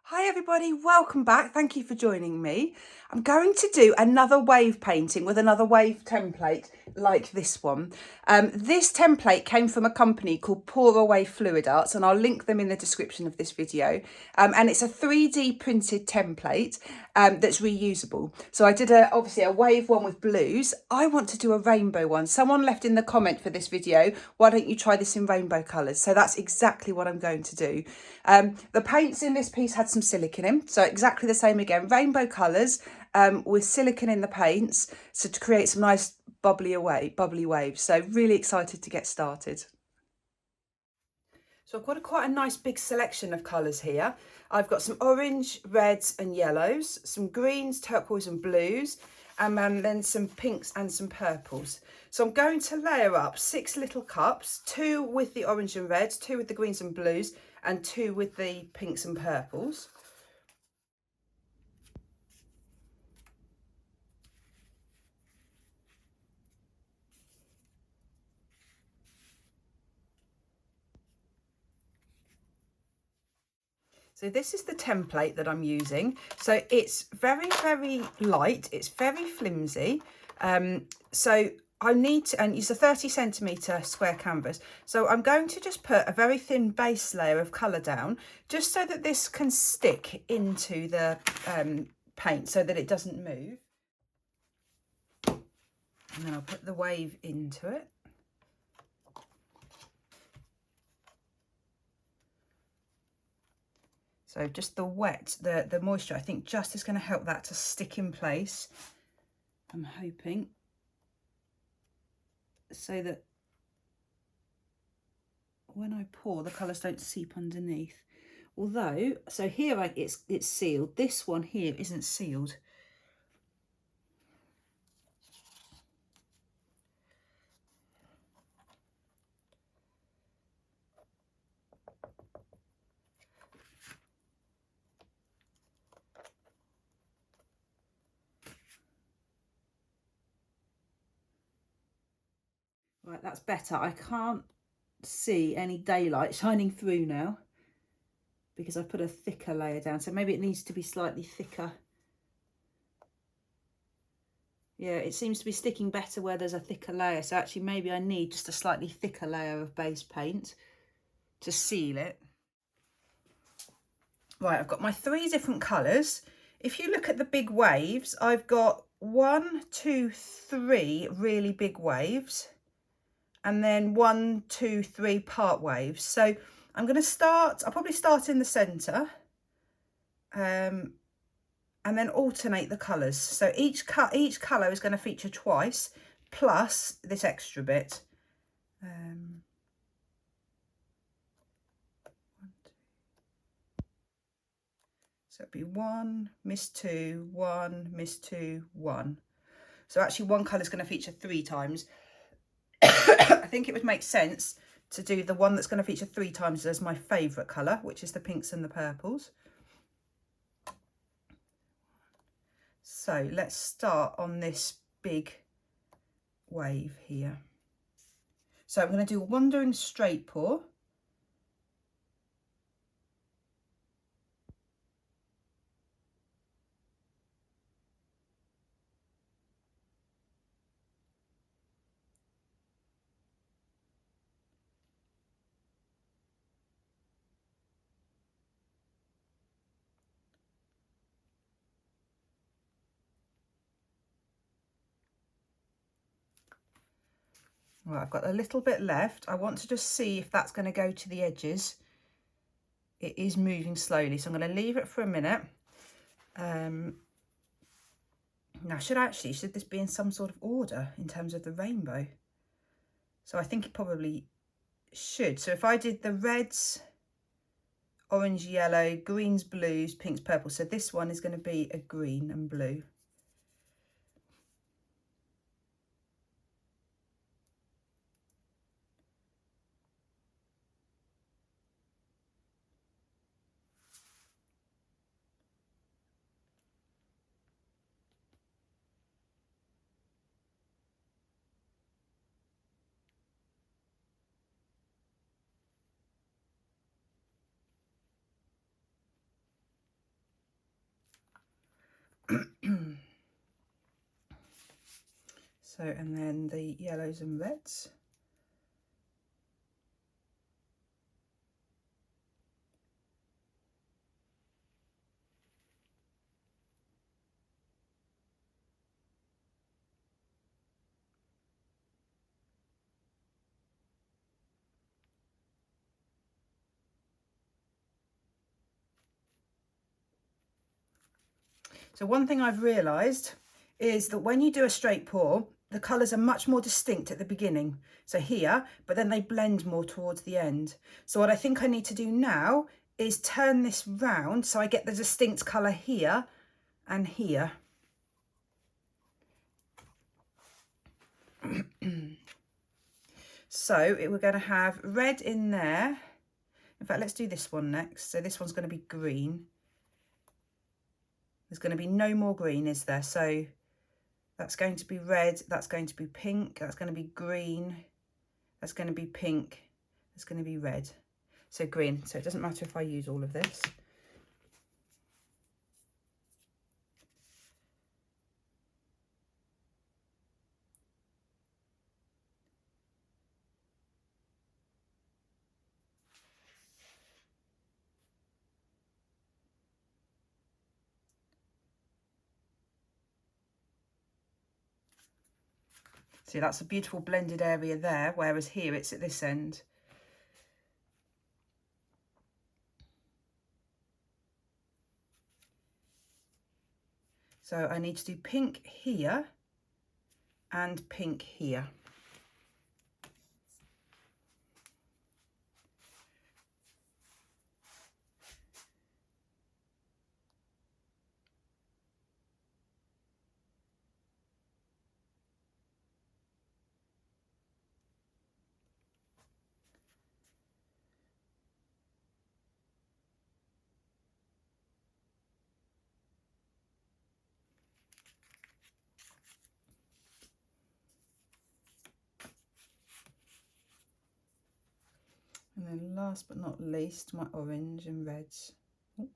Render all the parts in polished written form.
Hi everybody, welcome back. Thank you for joining me. I'm going to do another wave painting with another wave template like this one. This template came from a company called Pour Away Fluid Arts, and I'll link them in the description of this video. And it's a 3D printed template that's reusable. So I did obviously a wave one with blues. I want to do a rainbow one. Someone left in the comment for this video, why don't you try this in rainbow colours? So that's exactly what I'm going to do. The paints in this piece had some silicone in, so exactly the same again, rainbow colours with silicone in the paints, so to create some nice bubbly waves. So really excited to get started. So I've got quite a nice big selection of colours here. I've got some orange, reds and yellows, some greens, turquoise and blues, and then some pinks and some purples. So I'm going to layer up 6 little cups, 2 with the orange and reds, 2 with the greens and blues, and 2 with the pinks and purples. So this is the template that I'm using. So it's very, very light. It's very flimsy. So I need to, and it's a 30cm square canvas. So I'm going to just put a very thin base layer of colour down, just so that this can stick into the paint so that it doesn't move. And then I'll put the wave into it. So just the wet, the moisture, I think just is going to help that to stick in place. I'm hoping. So that when I pour, the colours don't seep underneath. Although, so here it's sealed. This one here isn't sealed. Right, that's better. I can't see any daylight shining through now because I put a thicker layer down. So maybe it needs to be slightly thicker. Yeah, it seems to be sticking better where there's a thicker layer. So actually maybe I need just a slightly thicker layer of base paint to seal it. Right, I've got my 3 different colours. If you look at the big waves, I've got 1, 2, 3 really big waves, and then 1, 2, 3 part waves. So I'm going to start, I'll probably start in the centre, and then alternate the colours. So each colour is going to feature twice, plus this extra bit. So it'd be 1, miss 2, 1, miss 2, 1. So actually one colour is going to feature 3 times. I think it would make sense to do the one that's going to feature 3 times as my favourite colour, which is the pinks and the purples. So let's start on this big wave here. So I'm going to do a wandering straight pour. Right, I've got a little bit left. I want to just see if that's going to go to the edges. It is moving slowly, so I'm going to leave it for a minute. Now, should this be in some sort of order in terms of the rainbow? So I think it probably should. So if I did the reds, orange, yellow, greens, blues, pinks, purple. So this one is going to be a green and blue. So, and then the yellows and reds. So one thing I've realised is that when you do a straight pour, the colours are much more distinct at the beginning. So here, but then they blend more towards the end. So what I think I need to do now is turn this round so I get the distinct colour here and here. So we're going to have red in there. In fact, let's do this one next. So this one's going to be green. There's going to be no more green, is there? So that's going to be red, that's going to be pink, that's going to be green, that's going to be pink, that's going to be red. So green. So it doesn't matter if I use all of this. See, that's a beautiful blended area there, whereas here it's at this end. So I need to do pink here and pink here. And then last but not least, my orange and reds. Ooh.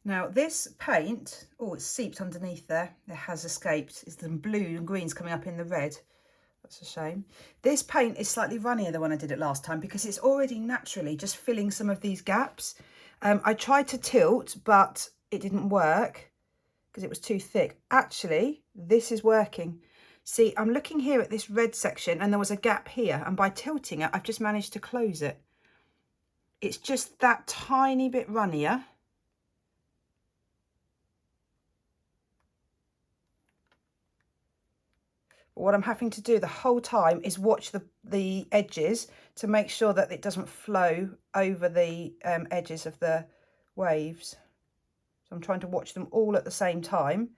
Now this paint, oh, it's seeped underneath there. It has escaped. It's the blue and greens coming up in the red. That's a shame. This paint is slightly runnier than when I did it last time because it's already naturally just filling some of these gaps. I tried to tilt, but it didn't work because it was too thick. Actually, this is working. See, I'm looking here at this red section and there was a gap here, and by tilting it, I've just managed to close it. It's just that tiny bit runnier. What I'm having to do the whole time is watch the edges to make sure that it doesn't flow over the edges of the waves. So I'm trying to watch them all at the same time.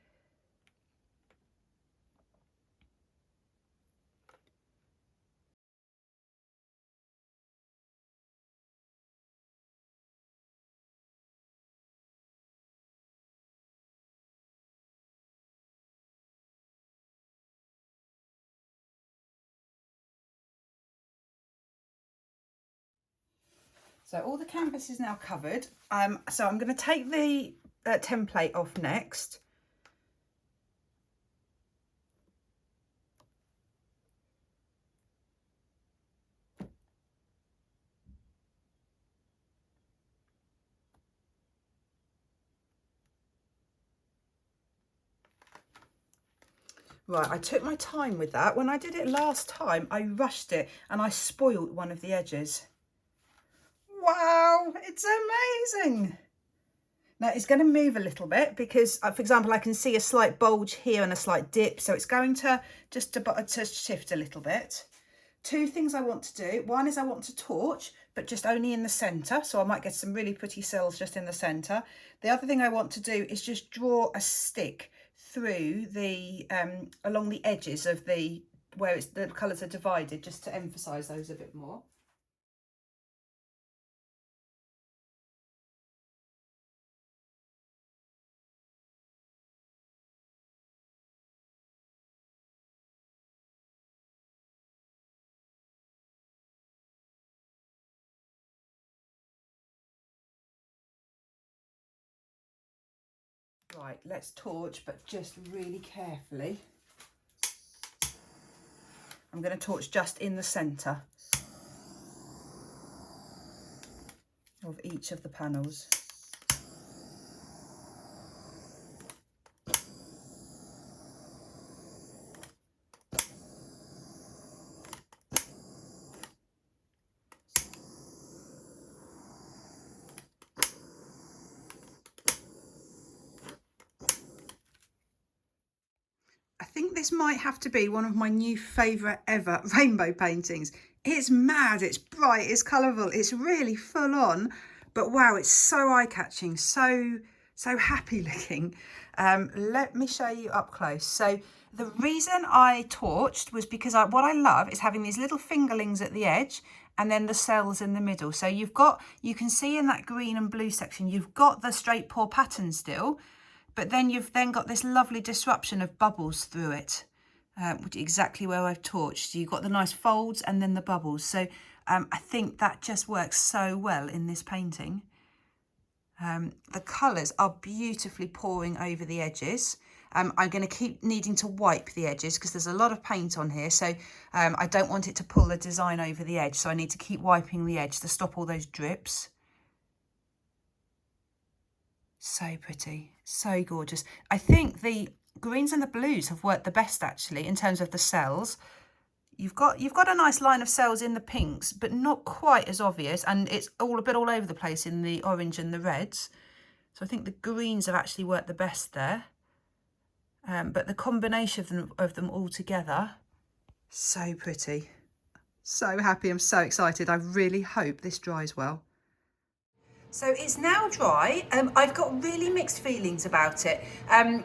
So all the canvas is now covered. So I'm going to take the template off next. Right, I took my time with that. When I did it last time, I rushed it and I spoiled one of the edges. Wow, it's amazing. Now it's going to move a little bit because, for example, I can see a slight bulge here and a slight dip. So it's going to just to shift a little bit. Two things I want to do. One is I want to torch, but just only in the centre. So I might get some really pretty cells just in the centre. The other thing I want to do is just draw a stick through the, along the edges of the, where the colours are divided, just to emphasise those a bit more. Right, let's torch, but just really carefully. I'm going to torch just in the centre of each of the panels. I think this might have to be one of my new favourite ever rainbow paintings. It's mad, it's bright, it's colourful, it's really full on, but wow, it's so eye-catching, so happy looking. Let me show you up close. So the reason I torched was because what I love is having these little fingerlings at the edge and then the cells in the middle. So you can see in that green and blue section, you've got the straight pour pattern still, but then you've got this lovely disruption of bubbles through it, which is exactly where I've torched. So you've got the nice folds and then the bubbles. So I think that just works so well in this painting. The colours are beautifully pouring over the edges. I'm going to keep needing to wipe the edges because there's a lot of paint on here. So I don't want it to pull the design over the edge. So I need to keep wiping the edge to stop all those drips. So pretty, so gorgeous. I think the greens and the blues have worked the best actually in terms of the cells. You've got a nice line of cells in the pinks, but not quite as obvious, and it's all a bit all over the place in the orange and the reds. So I think the greens have actually worked the best there. But the combination of them all together, so pretty. So happy, I'm so excited. I really hope this dries well. So it's now dry. I've got really mixed feelings about it.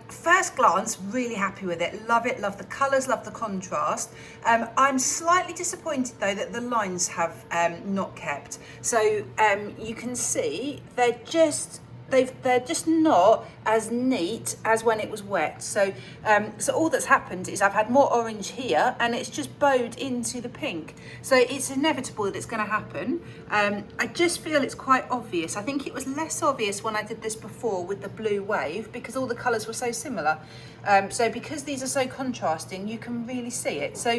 First glance, really happy with it. Love it, love the colours, love the contrast. I'm slightly disappointed though that the lines have not kept. So you can see they're just not as neat as when it was wet. So so all that's happened is I've had more orange here and it's just bowed into the pink. So it's inevitable that it's going to happen. I just feel it's quite obvious. I think it was less obvious when I did this before with the blue wave because all the colours were so similar. So because these are so contrasting, you can really see it. So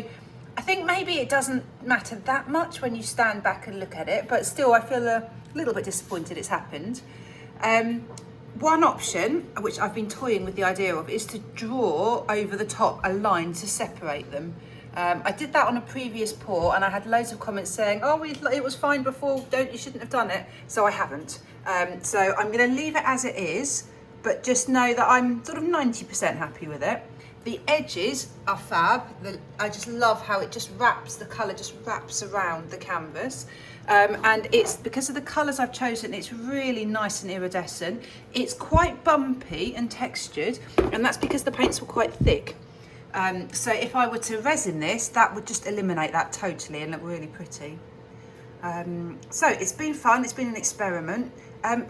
I think maybe it doesn't matter that much when you stand back and look at it, but still I feel a little bit disappointed it's happened. One option, which I've been toying with the idea of, is to draw over the top a line to separate them. I did that on a previous pour and I had loads of comments saying, oh, it was fine before, you shouldn't have done it. So I haven't. So I'm going to leave it as it is, but just know that I'm sort of 90% happy with it. The edges are fab. I just love how it just wraps, the colour just wraps around the canvas. And it's because of the colours I've chosen, it's really nice and iridescent. It's quite bumpy and textured, and that's because the paints were quite thick. So if I were to resin this, that would just eliminate that totally and look really pretty. So it's been fun, it's been an experiment.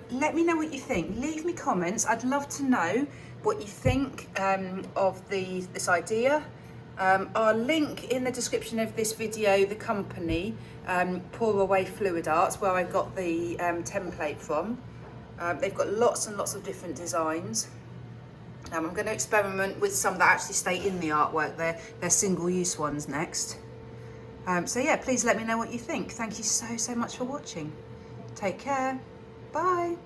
Let me know what you think. Leave me comments. I'd love to know what you think of this idea. I'll link in the description of this video the company, Pour Away Fluid Arts, where I got the template from. They've got lots and lots of different designs. I'm going to experiment with some that actually stay in the artwork. They're single-use ones next. So yeah, please let me know what you think. Thank you so much for watching. Take care. Bye.